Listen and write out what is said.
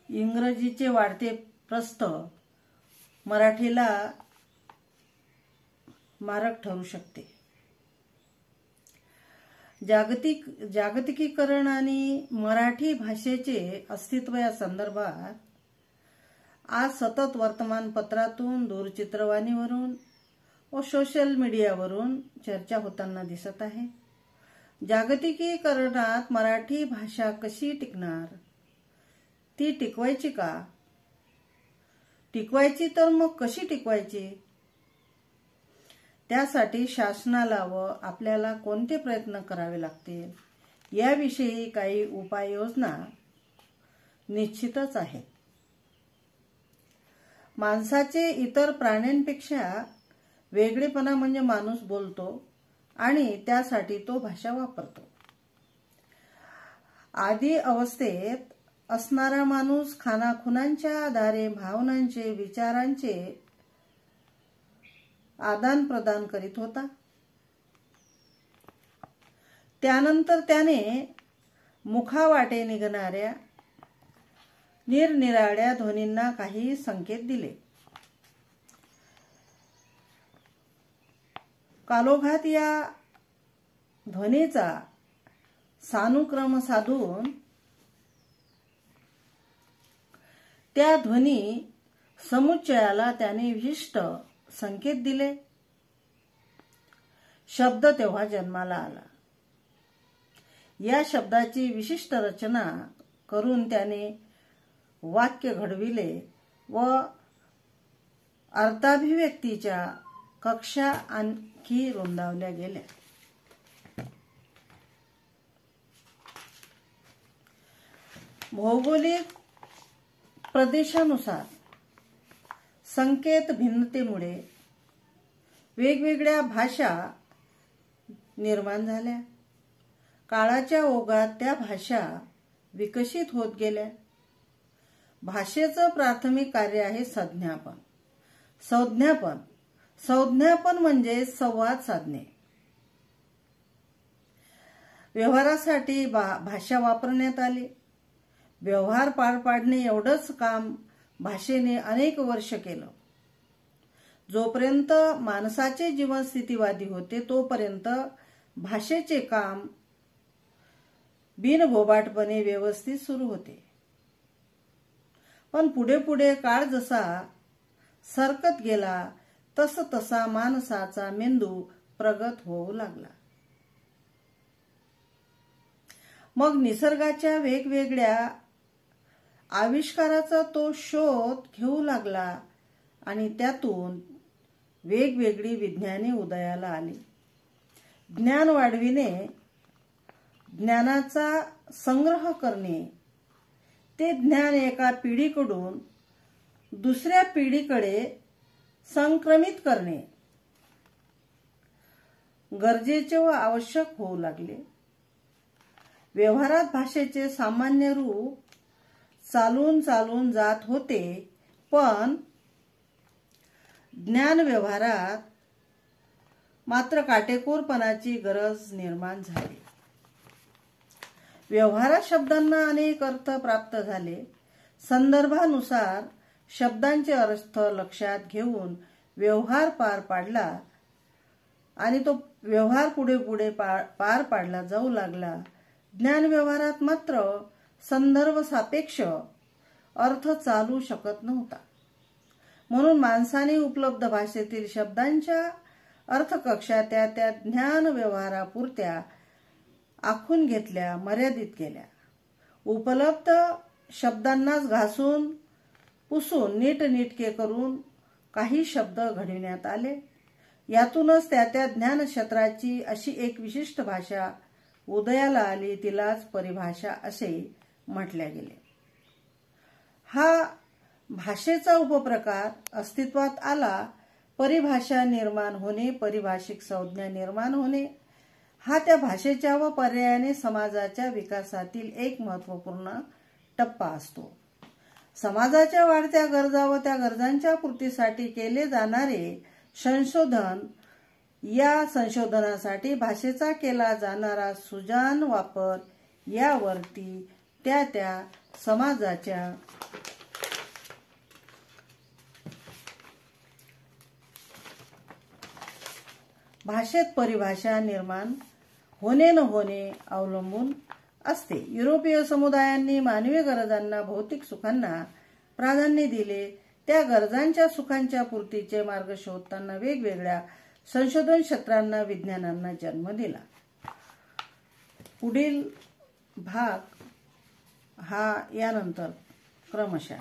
इंग्रजीचे वाढते प्रस्थ मराठीला मारक ठरू शकते. जागतिकीकरण आणि मराठी भाषेचे अस्तित्व या संदर्भात आज सतत वर्तमानपत्रातून, दूरचित्रवाणीवरून व सोशल मीडियावरून चर्चा होताना दिसत आहे. जागतिकीकरणात मराठी भाषा कशी टिकणार? ती टिकवायची का? टिकवायची तर मग कशी टिकवायची? त्यासाठी शासनाला व आपल्याला कोणते प्रयत्न करावे लागतील याविषयी काही उपाययोजना निश्चितच आहेत. माणसाचे इतर प्राण्यांपेक्षा वेगळेपणा म्हणजे माणूस बोलतो आणि त्यासाठी तो भाषा वापरतो. आदी अवस्थेत असणारा माणूस खानाखुणांच्या आधारे भावनांचे, विचारांचे आदान प्रदान करीत होता. त्यानंतर त्याने मुखावाटे निघणाऱ्या निरनिराळ्या ध्वनींना काही संकेत दिले. कालोघात या ध्वनीचा सानुक्रम साधून त्या ध्वनी समुच्चयाला त्याने विशिष्ट संकेत दिले. शब्द तेव्हा जन्माला आला. या शब्दाची विशिष्ट रचना करून त्याने वाक्य घडविले व अर्थाभिव्यक्तीच्या कक्षा आणखी रुंदावल्या गेल्या. भौगोलिक प्रदेशानुसार संकेत भिन्नतेमुळे वेगवेगळ्या भाषा निर्माण झाल्या. काळाच्या ओघात त्या भाषा विकसित होत गेल्या. भाषेचं प्राथमिक कार्य आहे संज्ञापन. संज्ञापन म्हणजे संवाद साधणे. व्यवहारासाठी भाषा वापरण्यात आली. व्यवहार पार पाडणे एवढंच काम भाषेने अनेक वर्ष केलं. जोपर्यंत माणसाचे जीवन स्थितिवादी होते तोपर्यंत भाषेचे काम बिनबोभाटपणे व्यवस्थित सुरू होते. पण पुढे पुढे काळ जसा सरकत गेला तसा माणसाचा मेंदू प्रगत होऊ लागला. मग निसर्गाच्या वेगवेगळ्या आविष्काराचा तो शोध घेऊ लागला आणि त्यातून वेगवेगळी विज्ञाने उदयाला आली. ज्ञान वाढविणे, ज्ञानाचा संग्रह करणे, ते ज्ञान एका पिढीकडून दुसऱ्या पिढीकडे संक्रमित करणे गरजेचे व आवश्यक होऊ लागले. व्यवहारात भाषेचे सामान्य रूप चालून जात होते, पण ज्ञान व्यवहारात मात्र काटेकोरपणाची गरज निर्माण झाली. व्यवहारात शब्दांना अनेक अर्थ प्राप्त झाले. संदर्भानुसार शब्दांचे अर्थ लक्षात घेऊन व्यवहार पार पाडला आणि तो व्यवहार पुढे पुढे पार पाडला जाऊ लागला. ज्ञान व्यवहारात मात्र संदर्भ सापेक्ष अर्थ चालू शकत नव्हता. म्हणून माणसाने उपलब्ध भाषेतील शब्दांच्या अर्थकक्षा त्या त्या ज्ञान व्यवहारापुरत्या आखून घेतल्या, मर्यादित केल्या. उपलब्ध शब्दांनाच घासून पुसून नीटनेटके करून काही शब्द घडविण्यात आले. यातूनच त्या त्या ज्ञानक्षेत्राची अशी एक विशिष्ट भाषा उदयाला आली. तिलाच परिभाषा असे म्हटले गेले. हा भाषेचा उपप्रकार अस्तित्वात आला. परिभाषा निर्माण होणे, पारिभाषिक संज्ञा निर्माण होणे हा त्या भाषेच्या व पर्यायाने समाजाच्या विकासातील एक महत्त्वपूर्ण टप्पा असतो. समाजाच्या वाढत्या गरजा व त्या गरजांच्या पूर्तीसाठी केले जाणारे संशोधन, या संशोधनासाठी भाषेचा केला जाणारा सुजाण वापर यावरती त्या त्या समाजाच्या भाषेत परिभाषा निर्माण होणे न होणे अवलंबून असते. युरोपीय समुदायांनी मानवी गरजांना, भौतिक सुखांना प्राधान्य दिले. त्या गरजांच्या सुखांच्या पूर्तीचे मार्ग शोधताना वेगवेगळ्या संशोधन क्षेत्रांना, विज्ञानांना जन्म दिला. पुढील भाग हा यानंतर क्रमशः